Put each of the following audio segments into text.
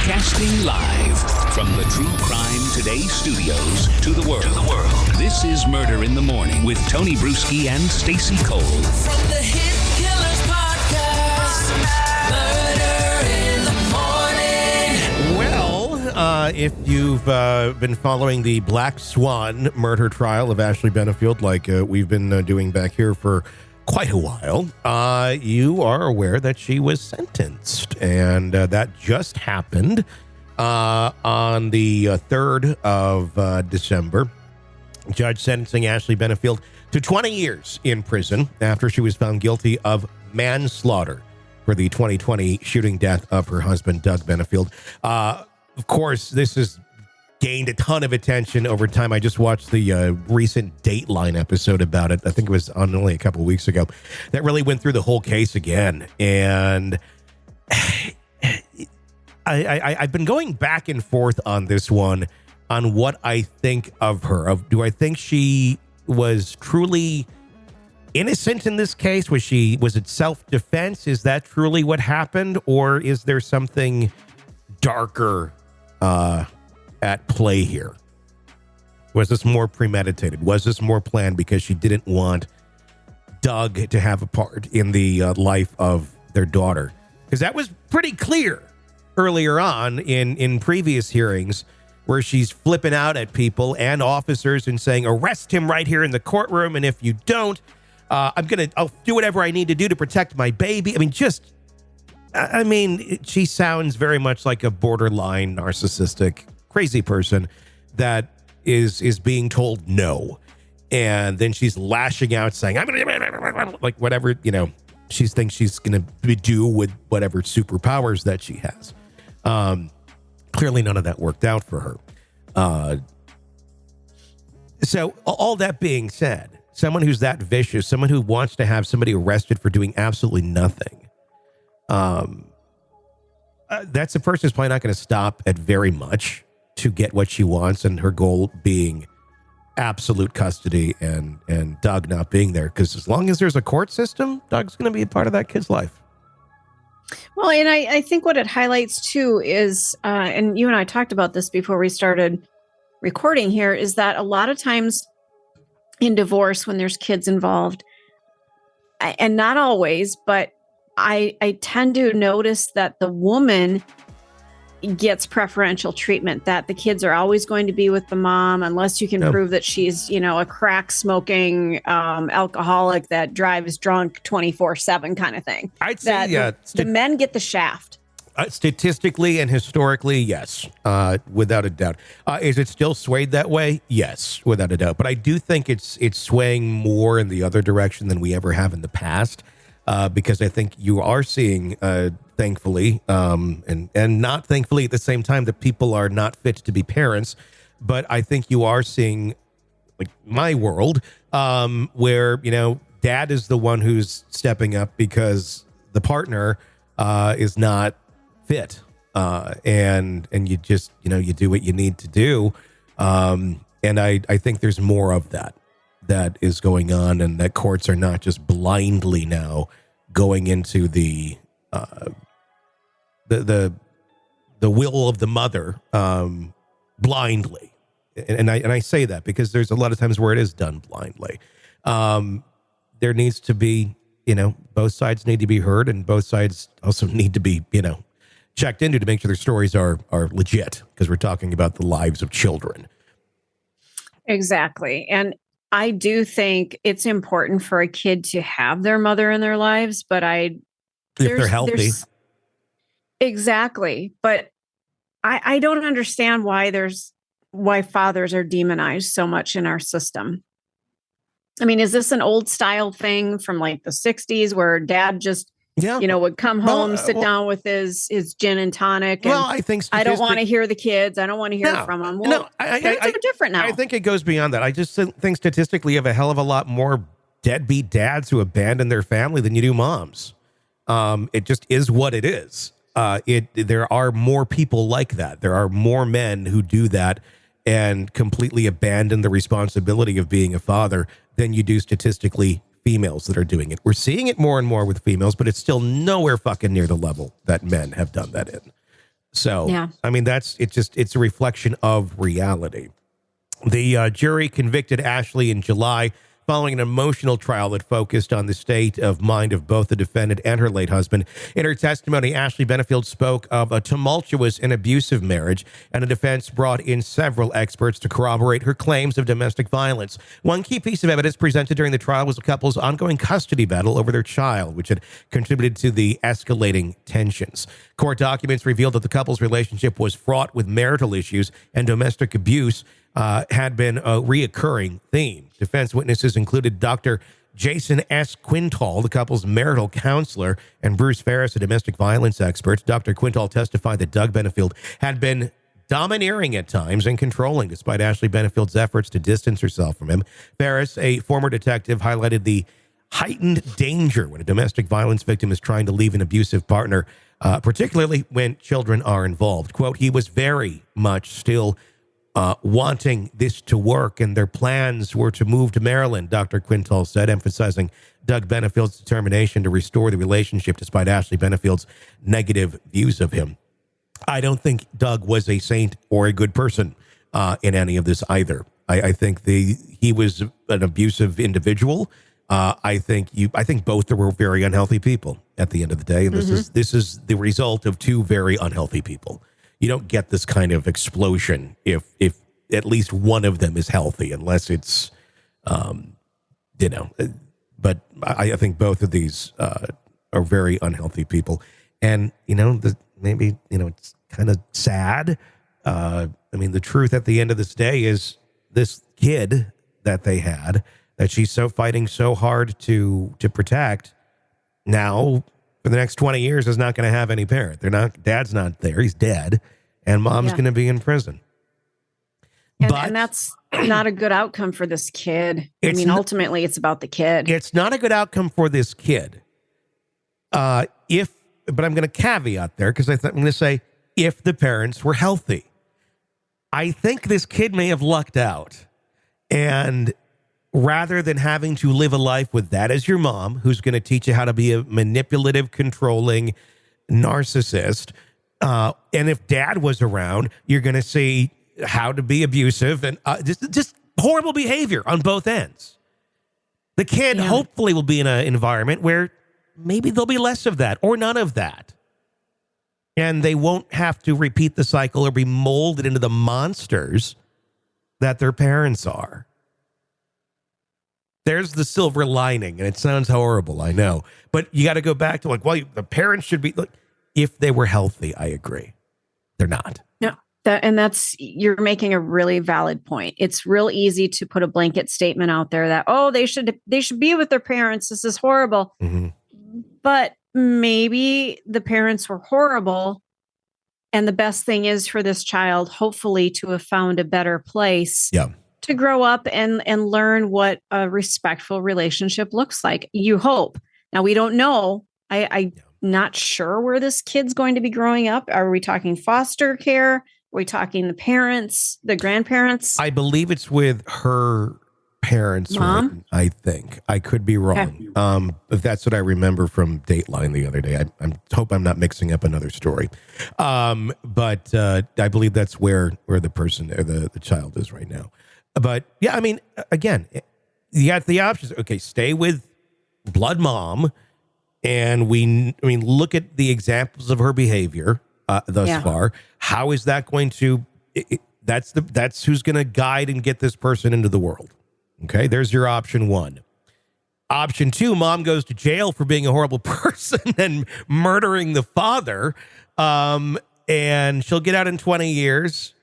Broadcasting live from the True Crime Today studios to the world. This is Murder in the Morning with Tony Bruschi and Stacey Cole. From the Hit Killers podcast, Murder in the Morning. Well, if you've been following the Black Swan murder trial of Ashley Benefield, like we've been doing back here for quite a while, you are aware that she was sentenced, and that just happened on the 3rd of December. Judge sentencing Ashley Benefield to 20 years in prison after she was found guilty of manslaughter for the 2020 shooting death of her husband, Doug Benefield. Of course, this has gained a ton of attention over time. I just watched the recent Dateline episode about it. I think it was on only a couple of weeks ago. That really went through the whole case again. And I've been going back and forth on this one, on what I think of her. Do I think she was truly innocent in this case? Was it self-defense? Is that truly what happened? Or is there something darker at play here? Was this more premeditated? Was this more planned because she didn't want Doug to have a part in the life of their daughter? Because that was pretty clear earlier on in previous hearings, where she's flipping out at people and officers and saying, arrest him right here in the courtroom, and if you don't, I'll do whatever I need to do to protect my baby. She sounds very much like a borderline narcissistic crazy person that is being told no, and then she's lashing out saying, I'm gonna, like, whatever, she thinks she's gonna do with whatever superpowers that she has. Clearly none of that worked out for her. So all that being said, someone who's that vicious, someone who wants to have somebody arrested for doing absolutely nothing, that's a person who's probably not going to stop at very much to get what she wants, and her goal being absolute custody and Doug not being there. Because as long as there's a court system, Doug's going to be a part of that kid's life. Well, and I think what it highlights too is, and you and I talked about this before we started recording here, is that a lot of times in divorce, when there's kids involved, and not always, but I tend to notice that the woman gets preferential treatment, that the kids are always going to be with the mom unless you can prove that she's, a crack smoking alcoholic that drives drunk 24/7 kind of thing. I'd say the men get the shaft. Statistically and historically, yes, without a doubt. Is it still swayed that way? Yes, without a doubt. But I do think it's swaying more in the other direction than we ever have in the past. Because I think you are seeing, thankfully, and not thankfully at the same time, that people are not fit to be parents. But I think you are seeing, like my world, where, dad is the one who's stepping up because the partner is not fit. And you just, you do what you need to do. And I think there's more of that is going on, and that courts are not just blindly now going into the will of the mother blindly. And I say that because there's a lot of times where it is done blindly. There needs to be, both sides need to be heard, and both sides also need to be, checked into to make sure their stories are legit, because we're talking about the lives of children. Exactly. And I do think it's important for a kid to have their mother in their lives, but if they're healthy. Exactly. But I don't understand why fathers are demonized so much in our system. Is this an old style thing from like the 60s where dad just, would come home, sit down with his gin and tonic. And I think I don't want to hear the kids. I don't want to hear from them. Well, things are different now. I think it goes beyond that. I just think statistically you have a hell of a lot more deadbeat dads who abandon their family than you do moms. It just is what it is. There are more people like that. There are more men who do that and completely abandon the responsibility of being a father than you do statistically females that are doing it. We're seeing it more and more with females, but it's still nowhere fucking near the level that men have done that in. So, Yeah. I mean, it's a reflection of reality. The jury convicted Ashley in July following an emotional trial that focused on the state of mind of both the defendant and her late husband. In her testimony, Ashley Benefield spoke of a tumultuous and abusive marriage, and the defense brought in several experts to corroborate her claims of domestic violence. One key piece of evidence presented during the trial was the couple's ongoing custody battle over their child, which had contributed to the escalating tensions. Court documents revealed that the couple's relationship was fraught with marital issues, and domestic abuse had been a reoccurring theme. Defense witnesses included Dr. Jason S. Quintal, the couple's marital counselor, and Bruce Ferris, a domestic violence expert. Dr. Quintal testified that Doug Benefield had been domineering at times and controlling, despite Ashley Benefield's efforts to distance herself from him. Ferris, a former detective, highlighted the heightened danger when a domestic violence victim is trying to leave an abusive partner, particularly when children are involved. Quote, he was very much still wanting this to work, and their plans were to move to Maryland, Dr. Quintal said, emphasizing Doug Benefield's determination to restore the relationship despite Ashley Benefield's negative views of him. I don't think Doug was a saint or a good person in any of this either. I think he was an abusive individual. I think both were very unhealthy people at the end of the day, and this is the result of two very unhealthy people. You don't get this kind of explosion if at least one of them is healthy, unless it's, but I think both of these are very unhealthy people. And, maybe it's kind of sad. I mean, the truth at the end of this day is this kid that they had, that she's fighting so hard to protect, now for the next 20 years is not going to have any parent. Dad's not there. He's dead. And mom's going to be in prison. And that's not a good outcome for this kid. I mean, ultimately it's about the kid. It's not a good outcome for this kid. But I'm going to caveat there, because I'm going to say, if the parents were healthy. I think this kid may have lucked out. And rather than having to live a life with that as your mom, who's going to teach you how to be a manipulative, controlling narcissist, and if dad was around, you're going to see how to be abusive and just horrible behavior on both ends. The kid hopefully will be in an environment where maybe there'll be less of that or none of that. And they won't have to repeat the cycle or be molded into the monsters that their parents are. There's the silver lining, and it sounds horrible, I know. But you got to go back to the parents should be, if they were healthy, I agree. They're not. No, you're making a really valid point. It's real easy to put a blanket statement out there that, they should be with their parents. This is horrible. Mm-hmm. But maybe the parents were horrible, and the best thing is for this child, hopefully, to have found a better place. Yeah. To grow up and learn what a respectful relationship looks like. You hope. Now, we don't know. I'm not sure where this kid's going to be growing up. Are we talking foster care? Are we talking the parents, the grandparents? I believe it's with her parents. Mom? Right? I think. I could be wrong. Okay. If that's what I remember from Dateline the other day. I hope I'm not mixing up another story. But I believe that's where the person or the child is right now. But yeah, I mean, again, you got the options. Okay, stay with blood mom, and look at the examples of her behavior thus far. How is that going to? That's who's going to guide and get this person into the world. Okay, there's your option one. Option two: mom goes to jail for being a horrible person and murdering the father, and she'll get out in 20 years.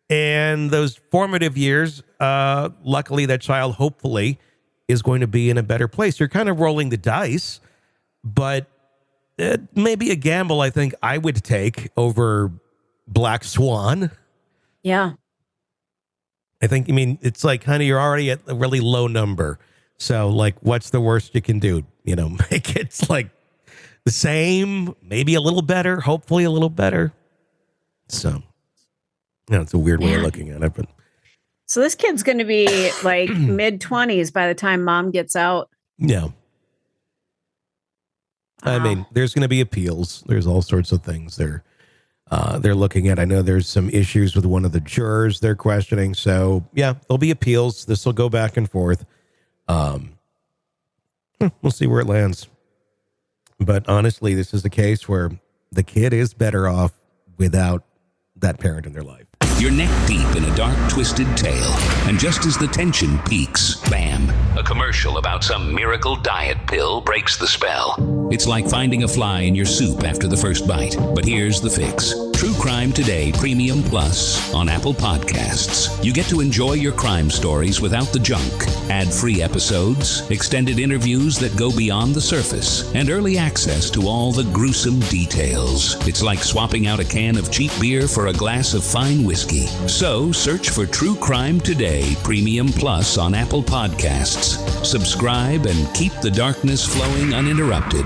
And those formative years, luckily that child hopefully is going to be in a better place. You're kind of rolling the dice, but it may be a gamble I think I would take over Black Swan. Yeah. I think, it's like kind of you're already at a really low number. So what's the worst you can do? Make it the same, maybe a little better, hopefully a little better. So. It's a weird way of looking at it. But. So this kid's going to be mid-20s by the time mom gets out. Yeah. Wow. There's going to be appeals. There's all sorts of things there. they're looking at. I know there's some issues with one of the jurors they're questioning. So, yeah, there'll be appeals. This will go back and forth. We'll see where it lands. But honestly, this is a case where the kid is better off without that parent in their life. You're neck deep in a dark, twisted tale, and just as the tension peaks, bam, a commercial about some miracle diet pill breaks the spell. It's like finding a fly in your soup after the first bite. But here's the fix. True Crime Today Premium Plus on Apple Podcasts. You get to enjoy your crime stories without the junk. Ad-free episodes, extended interviews that go beyond the surface, and early access to all the gruesome details. It's like swapping out a can of cheap beer for a glass of fine whiskey. So search for True Crime Today Premium Plus on Apple Podcasts. Subscribe and keep the darkness flowing uninterrupted.